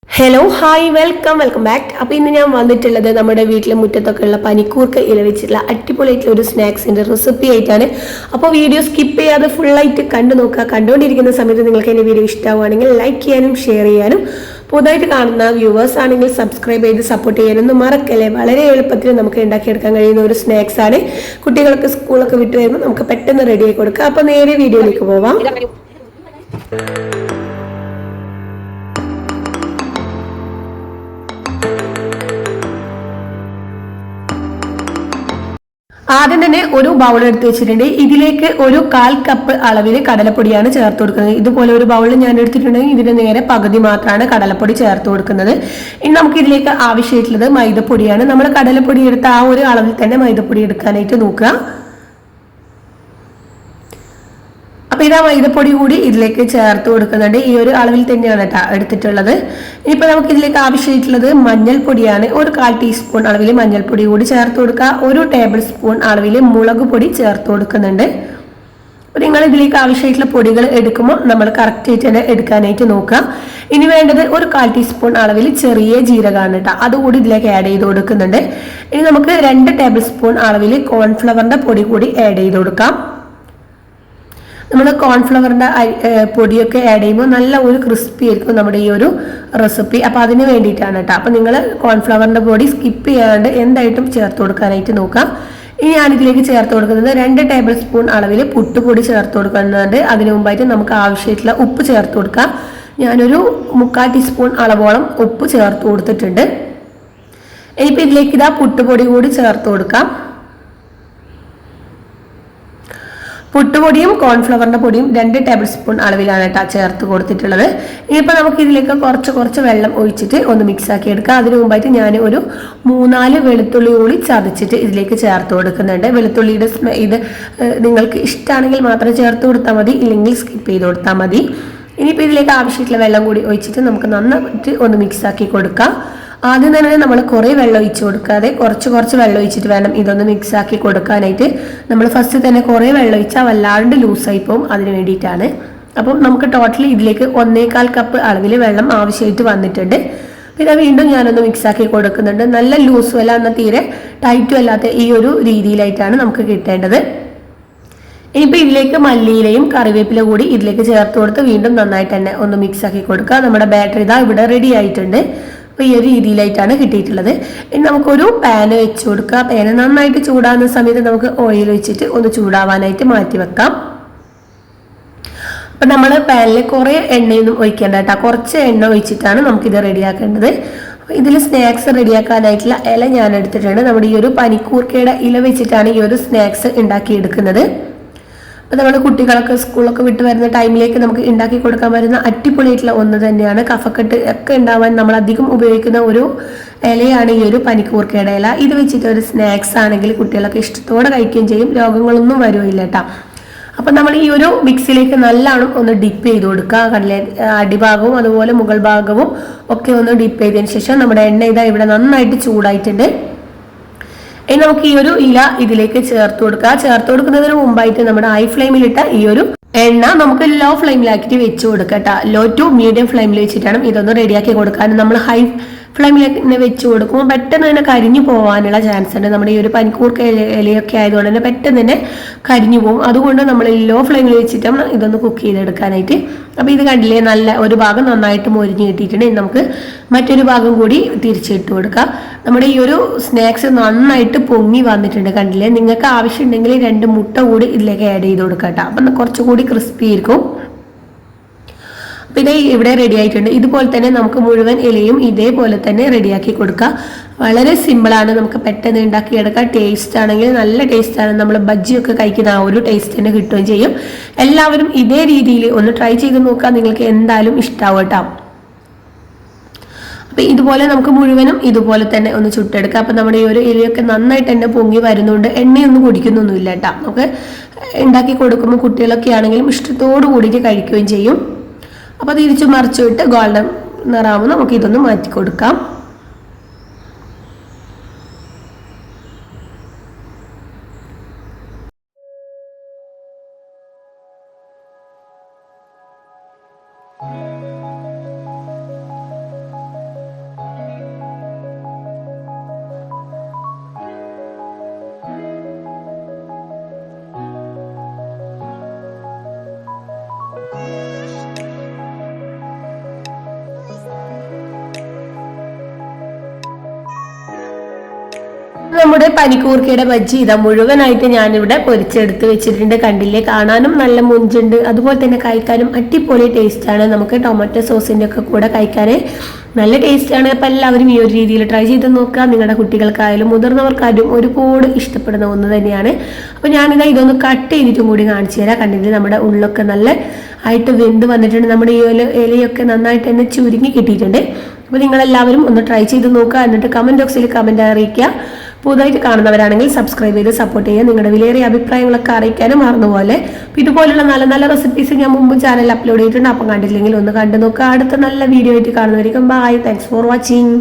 Hello hi welcome back. അപ്പോൾ ഇന്ന് ഞാൻ വന്നിട്ടുള്ളത് നമ്മുടെ വീട്ടിലെ മുറ്റത്തൊക്കെ ഉള്ള പനിക്കൂർക്ക ഇല വെച്ചിട്ടുള്ള അടിപൊളിയായിട്ടുള്ള ഒരു സ്നാക്സിൻ്റെ റെസിപ്പി ആയിട്ടാണ്. അപ്പോൾ വീഡിയോ സ്കിപ്പ് ചെയ്യാതെ ഫുള്ളായിട്ട് കണ്ടു നോക്കുക. കണ്ടുകൊണ്ടിരിക്കുന്ന സമയത്ത് നിങ്ങൾക്ക് എൻ്റെ വീഡിയോ ഇഷ്ടമാവുകയാണെങ്കിൽ ലൈക്ക് ചെയ്യാനും ഷെയർ ചെയ്യാനും, പുതുതായിട്ട് കാണുന്ന വ്യൂവേഴ്സ് ആണെങ്കിൽ സബ്സ്ക്രൈബ് ചെയ്ത് സപ്പോർട്ട് ചെയ്യാനൊന്നും മറക്കല്ലേ. വളരെ എളുപ്പത്തിൽ നമുക്ക് ഉണ്ടാക്കിയെടുക്കാൻ കഴിയുന്ന ഒരു സ്നാക്സ് ആണ്. കുട്ടികൾക്ക് സ്കൂളൊക്കെ വിട്ട് വരുമ്പോൾ നമുക്ക് പെട്ടെന്ന് റെഡിയാക്കി കൊടുക്കുക. അപ്പോൾ നേരെ വീഡിയോയിലേക്ക് പോവാം. ആദ്യം തന്നെ ഒരു ബൗൾ എടുത്ത് വെച്ചിട്ടുണ്ട്. ഇതിലേക്ക് ഒരു 1/4 കപ്പ് അളവിൽ കടലപ്പൊടിയാണ് ചേർത്ത് കൊടുക്കുന്നത്. ഇതുപോലെ ഒരു ബൗളിൽ ഞാൻ എടുത്തിട്ടുണ്ടെങ്കിൽ ഇതിന് നേരെ പകുതി മാത്രമാണ് കടലപ്പൊടി ചേർത്ത് കൊടുക്കുന്നത്. ഇനി നമുക്ക് ഇതിലേക്ക് ആവശ്യമായിട്ടുള്ളത് മൈദപ്പൊടിയാണ്. നമ്മൾ കടലപ്പൊടി എടുത്ത ആ ഒരു അളവിൽ തന്നെ മൈദപ്പൊടി എടുക്കാനായിട്ട് നോക്കുക. അപ്പോൾ ഇതാ മൈദപ്പൊടി കൂടി ഇതിലേക്ക് ചേർത്ത് കൊടുക്കുന്നുണ്ട്. ഈ ഒരു അളവിൽ തന്നെയാണ് കേട്ടോ എടുത്തിട്ടുള്ളത്. ഇനിയിപ്പോൾ നമുക്ക് ഇതിലേക്ക് ആവശ്യമായിട്ടുള്ളത് മഞ്ഞൾപ്പൊടിയാണ്. ഒരു 1/4 ടീസ്പൂൺ അളവിൽ മഞ്ഞൾപ്പൊടി കൂടി ചേർത്ത് കൊടുക്കുക. 1 ടേബിൾ സ്പൂൺ അളവിൽ മുളക് പൊടി ചേർത്ത് കൊടുക്കുന്നുണ്ട്. അപ്പോൾ നിങ്ങൾ ഇതിലേക്ക് ആവശ്യമായിട്ടുള്ള പൊടികൾ എടുക്കുമ്പോൾ നമ്മൾ കറക്റ്റായിട്ട് തന്നെ എടുക്കാനായിട്ട് നോക്കുക. ഇനി വേണ്ടത് ഒരു 1/4 ടീസ്പൂൺ അളവിൽ ചെറിയ ജീരകമാണ് കേട്ടോ. അതുകൂടി ഇതിലേക്ക് ആഡ് ചെയ്ത് കൊടുക്കുന്നുണ്ട്. ഇനി നമുക്ക് 2 ടേബിൾ സ്പൂൺ അളവിൽ കോൺഫ്ലവറിന്റെ പൊടി കൂടി ആഡ് ചെയ്ത് കൊടുക്കാം. നമ്മൾ കോൺഫ്ലവറിന്റെ പൊടിയൊക്കെ ആഡ് ചെയ്യുമ്പോൾ നല്ല ഒരു ക്രിസ്പി ആയിരിക്കും നമ്മുടെ ഈ ഒരു റെസിപ്പി. അപ്പോൾ അതിന് വേണ്ടിയിട്ടാണ് കേട്ടോ. അപ്പോൾ നിങ്ങൾ കോൺഫ്ലവറിന്റെ പൊടി സ്കിപ്പ് ചെയ്യാണ്ട് എന്തായിട്ടും ചേർത്ത് കൊടുക്കാനായിട്ട് നോക്കാം. ഇനി ഞാനിതിലേക്ക് ചേർത്ത് കൊടുക്കുന്നത് 2 ടേബിൾ സ്പൂൺ അളവിൽ പുട്ടുപൊടി ചേർത്ത് കൊടുക്കുന്നുണ്ട്. അതിന് മുമ്പായിട്ട് നമുക്ക് ആവശ്യമായിട്ടുള്ള ഉപ്പ് ചേർത്ത് കൊടുക്കാം. ഞാനൊരു 1/4 ടീസ്പൂൺ അളവോളം ഉപ്പ് ചേർത്ത് കൊടുത്തിട്ടുണ്ട്. ഇനിയിപ്പോൾ ഇതിലേക്ക് ഇതാ പുട്ടുപൊടി കൂടി ചേർത്ത് കൊടുക്കാം. പുട്ടുപൊടിയും കോൺഫ്ലവറിന്റെ പൊടിയും 2 ടേബിൾ സ്പൂൺ അളവിലാണ് കേട്ടോ ചേർത്ത് കൊടുത്തിട്ടുള്ളത്. ഇനിയിപ്പോൾ നമുക്ക് ഇതിലേക്ക് കുറച്ച് വെള്ളം ഒഴിച്ചിട്ട് ഒന്ന് മിക്സ് ആക്കി എടുക്കാം. അതിന് മുമ്പായിട്ട് ഞാൻ ഒരു 3-4 വെളുത്തുള്ളി കൂടി ചതച്ചിട്ട് ഇതിലേക്ക് ചേർത്ത് കൊടുക്കുന്നുണ്ട്. വെളുത്തുള്ളിയുടെ ഇത് നിങ്ങൾക്ക് ഇഷ്ടമാണെങ്കിൽ മാത്രം ചേർത്ത് കൊടുത്താൽ മതി, ഇല്ലെങ്കിൽ സ്കിപ്പ് ചെയ്ത് കൊടുത്താൽ മതി. ഇനിയിപ്പോൾ ഇതിലേക്ക് ആവശ്യമായിട്ടുള്ള വെള്ളം കൂടി ഒഴിച്ചിട്ട് നമുക്ക് നന്നായിട്ട് ഒന്ന് മിക്സ് ആക്കി കൊടുക്കാം. ആദ്യം തന്നെ നമ്മൾ കുറേ വെള്ളം ഒഴിച്ച് കൊടുക്കാതെ കുറച്ച് വെള്ളം ഒഴിച്ചിട്ട് വേണം ഇതൊന്ന് മിക്സ് ആക്കി കൊടുക്കാനായിട്ട്. നമ്മൾ ഫസ്റ്റ് തന്നെ കുറേ വെള്ളം ഒഴിച്ചാൽ വല്ലാണ്ട് ലൂസായി പോകും, അതിന് വേണ്ടിയിട്ടാണ്. അപ്പം നമുക്ക് ടോട്ടലി ഇതിലേക്ക് 1/4 കപ്പ് അളവിൽ വെള്ളം ആവശ്യമായിട്ട് വന്നിട്ടുണ്ട്. പിന്നെ വീണ്ടും ഞാനൊന്ന് മിക്സ് ആക്കി കൊടുക്കുന്നുണ്ട്. നല്ല ലൂസും അല്ല എന്നാൽ തീരെ ടൈറ്റും അല്ലാത്ത ഈ ഒരു രീതിയിലായിട്ടാണ് നമുക്ക് കിട്ടേണ്ടത്. ഇനിയിപ്പോൾ ഇതിലേക്ക് മല്ലിയിലയും കറിവേപ്പില കൂടി ഇതിലേക്ക് ചേർത്ത് കൊടുത്ത് വീണ്ടും നന്നായിട്ട് തന്നെ ഒന്ന് മിക്സ് ആക്കി കൊടുക്കുക. നമ്മുടെ ബാറ്ററി ഇതാ ഇവിടെ റെഡി ആയിട്ടുണ്ട്. അപ്പോൾ ഈ ഒരു രീതിയിലായിട്ടാണ് കിട്ടിയിട്ടുള്ളത്. ഇനി നമുക്കൊരു പാന് വെച്ച് കൊടുക്കുക. പാന് നന്നായിട്ട് ചൂടാകുന്ന സമയത്ത് നമുക്ക് ഓയിൽ വെച്ചിട്ട് ഒന്ന് ചൂടാവാനായിട്ട് മാറ്റി വെക്കാം. അപ്പം നമ്മൾ പാനിൽ കുറേ എണ്ണയൊന്നും ഒഴിക്കേണ്ട കേട്ടോ. കുറച്ച് എണ്ണ ഒഴിച്ചിട്ടാണ് നമുക്കിത് റെഡിയാക്കേണ്ടത്. അപ്പോൾ ഇതിൽ സ്നാക്സ് റെഡിയാക്കാനായിട്ടുള്ള ഇല ഞാൻ എടുത്തിട്ടുണ്ട്. നമ്മുടെ ഈ ഒരു പനിക്കൂർക്കയുടെ ഇല വെച്ചിട്ടാണ് ഈ ഒരു സ്നാക്സ് ഉണ്ടാക്കിയെടുക്കുന്നത്. അപ്പോൾ നമ്മൾ കുട്ടികളൊക്കെ സ്കൂളൊക്കെ വിട്ട് വരുന്ന ടൈമിലേക്ക് നമുക്ക് ഉണ്ടാക്കി കൊടുക്കാൻ പറ്റുന്ന അടിപൊളിയായിട്ടുള്ള ഒന്ന് തന്നെയാണ്. കഫക്കെട്ട് ഒക്കെ ഉണ്ടാവാൻ നമ്മൾ അധികം ഉപയോഗിക്കുന്ന ഒരു ഇലയാണ് ഈ ഒരു പനിക്കൂർക്കയുടെ ഇല. ഇത് വെച്ചിട്ട് ഒരു സ്നാക്സ് ആണെങ്കിൽ കുട്ടികളൊക്കെ ഇഷ്ടത്തോടെ കഴിക്കുകയും ചെയ്യും, രോഗങ്ങളൊന്നും വരുമില്ല കേട്ടോ. അപ്പം നമ്മൾ ഈ ഒരു മിക്സിലേക്ക് നല്ലോണം ഒന്ന് ഡിപ്പ് ചെയ്ത് കൊടുക്കുക. കടല അടിഭാഗവും അതുപോലെ മുകൾ ഭാഗവും ഒക്കെ ഒന്ന് ഡിപ്പ് ചെയ്തതിന് ശേഷം നമ്മുടെ എണ്ണ ഇതാ ഇവിടെ നന്നായിട്ട് ചൂടായിട്ടുണ്ട്. ഇനി നമുക്ക് ഈ ഒരു ഇല ഇതിലേക്ക് ചേർത്ത് കൊടുക്കുക. ചേർത്ത് കൊടുക്കുന്നതിന് മുമ്പായിട്ട് നമ്മുടെ ഹൈ ഫ്ലെയിമിലിട്ട ഈ ഒരു എണ്ണ നമുക്ക് ലോ ഫ്ലെയിമിലാക്കിയിട്ട് വെച്ച് കൊടുക്കട്ടോ. ലോ ടു മീഡിയം ഫ്ലെയിമിൽ വെച്ചിട്ടാണ് ഇതൊന്ന് റെഡിയാക്കി കൊടുക്കാൻ. നമ്മൾ ഹൈ ഫ്ലെയിമിലേക്ക് തന്നെ വെച്ച് കൊടുക്കുമ്പോൾ പെട്ടെന്ന് തന്നെ കരിഞ്ഞു പോകാനുള്ള ചാൻസ് ഉണ്ട്. നമ്മുടെ ഈ ഒരു പനിക്കൂർക്ക ഇലയൊക്കെ ആയതുകൊണ്ട് തന്നെ പെട്ടെന്ന് തന്നെ കരിഞ്ഞു പോകും. അതുകൊണ്ട് നമ്മൾ ലോ ഫ്ലെയിമിൽ വെച്ചിട്ടാണ് ഇതൊന്ന് കുക്ക് ചെയ്തെടുക്കാനായിട്ട്. അപ്പോൾ ഇത് കണ്ടില്ലേ, നല്ല ഒരു ഭാഗം നന്നായിട്ട് മൊരിഞ്ഞ് കിട്ടിയിട്ടുണ്ട്. ഇനി നമുക്ക് മറ്റൊരു ഭാഗം കൂടി തിരിച്ചിട്ട് കൊടുക്കാം. നമ്മുടെ ഈ ഒരു സ്നാക്സ് നന്നായിട്ട് പൊങ്ങി വന്നിട്ടുണ്ട്, കണ്ടില്ലേ. നിങ്ങൾക്ക് ആവശ്യമുണ്ടെങ്കിൽ 2 മുട്ട കൂടി ഇതിലേക്ക് ആഡ് ചെയ്ത് കൊടുക്കാം കേട്ടോ. അപ്പം കുറച്ചുകൂടി ക്രിസ്പി ആയിരിക്കും. പിന്നെ ഇവിടെ റെഡി ആയിട്ടുണ്ട്. ഇതുപോലെ തന്നെ നമുക്ക് മുഴുവൻ ഇലയും ഇതേപോലെ തന്നെ റെഡിയാക്കി കൊടുക്കാം. വളരെ സിമ്പിളാണ്, നമുക്ക് പെട്ടെന്ന് ഉണ്ടാക്കിയെടുക്കാം. ടേസ്റ്റ് ആണെങ്കിൽ നല്ല ടേസ്റ്റാണ്. നമ്മൾ ബജ്ജിയൊക്കെ കഴിക്കുന്ന ആ ഒരു ടേസ്റ്റ് തന്നെ കിട്ടുകയും ചെയ്യും. എല്ലാവരും ഇതേ രീതിയിൽ ഒന്ന് ട്രൈ ചെയ്ത് നോക്കാം, നിങ്ങൾക്ക് എന്തായാലും ഇഷ്ടാവും കേട്ടോ. അപ്പം ഇതുപോലെ നമുക്ക് മുഴുവനും ഇതുപോലെ തന്നെ ഒന്ന് ചുട്ടെടുക്കാം. അപ്പം നമ്മുടെ ഈ ഒരു ഇലയൊക്കെ നന്നായിട്ട് തന്നെ പൊങ്ങി വരുന്നുണ്ട്, എണ്ണയൊന്നും കുടിക്കുന്നൊന്നുമില്ല കേട്ടോ. നമുക്ക് ഉണ്ടാക്കി കൊടുക്കുമ്പോൾ കുട്ടികളൊക്കെ ആണെങ്കിലും ഇഷ്ടത്തോടു കൂടിയിട്ട് കഴിക്കുകയും ചെയ്യും. അപ്പോൾ തിരിച്ചു മറിച്ചു വിട്ട് ഗോൾഡൻ നിറാവുമ്പോൾ നമുക്ക് ഇതൊന്ന് മാറ്റി കൊടുക്കാം. നമ്മുടെ പനിക്കൂർക്കയുടെ ബജ്ജി ഇതാ മുഴുവനായിട്ട് ഞാനിവിടെ പൊരിച്ചെടുത്ത് വെച്ചിട്ടുണ്ട്. കണ്ടില്ലേ, കാണാനും നല്ല മുഞ്ചുണ്ട്, അതുപോലെ തന്നെ കഴിക്കാനും അടിപൊളി ടേസ്റ്റാണ്. നമുക്ക് ടൊമാറ്റോ സോസിൻ്റെ ഒക്കെ കൂടെ കഴിക്കാൻ നല്ല ടേസ്റ്റാണ്. അപ്പം എല്ലാവരും ഈ ഒരു രീതിയിൽ ട്രൈ ചെയ്ത് നോക്കുക. നിങ്ങളുടെ കുട്ടികൾക്കായാലും മുതിർന്നവർക്കായാലും ഒരുപാട് ഇഷ്ടപ്പെടുന്ന ഒന്ന് തന്നെയാണ്. അപ്പം ഞാനിതാ ഇതൊന്ന് കട്ട് ചെയ്തിട്ടും കൂടി കാണിച്ചു തരാം. കണ്ടില്ലേ, നമ്മുടെ ഉള്ളൊക്കെ നല്ല ആയിട്ട് വെന്ത് വന്നിട്ടുണ്ട്. നമ്മുടെ ഈ ഇലയൊക്കെ നന്നായിട്ട് തന്നെ ചുരുങ്ങി കിട്ടിയിട്ടുണ്ട്. അപ്പോൾ നിങ്ങളെല്ലാവരും ഒന്ന് ട്രൈ ചെയ്ത് നോക്കുക. എന്നിട്ട് കമൻറ്റ് ബോക്സിൽ കമൻറ്റ് അറിയിക്കുക. പുതുതായിട്ട് കാണുന്നവരാണെങ്കിൽ സബ്സ്ക്രൈബ് ചെയ്ത് സപ്പോർട്ട് ചെയ്യുക. നിങ്ങളുടെ വിലയേറിയ അഭിപ്രായങ്ങളൊക്കെ അറിയിക്കാനും മറന്നുപോലെ. ഇതുപോലുള്ള നല്ല നല്ല റെസിപ്പീസ് ഞാൻ മുമ്പ് ചാനലിൽ അപ്ലോഡ് ചെയ്തിട്ടുണ്ട്. അപ്പം കണ്ടില്ലെങ്കിൽ ഒന്ന് കണ്ടു നോക്കുക. അടുത്ത നല്ല വീഡിയോ ആയിട്ട് കാണുന്നവരിക്കും. Bye, thanks for watching.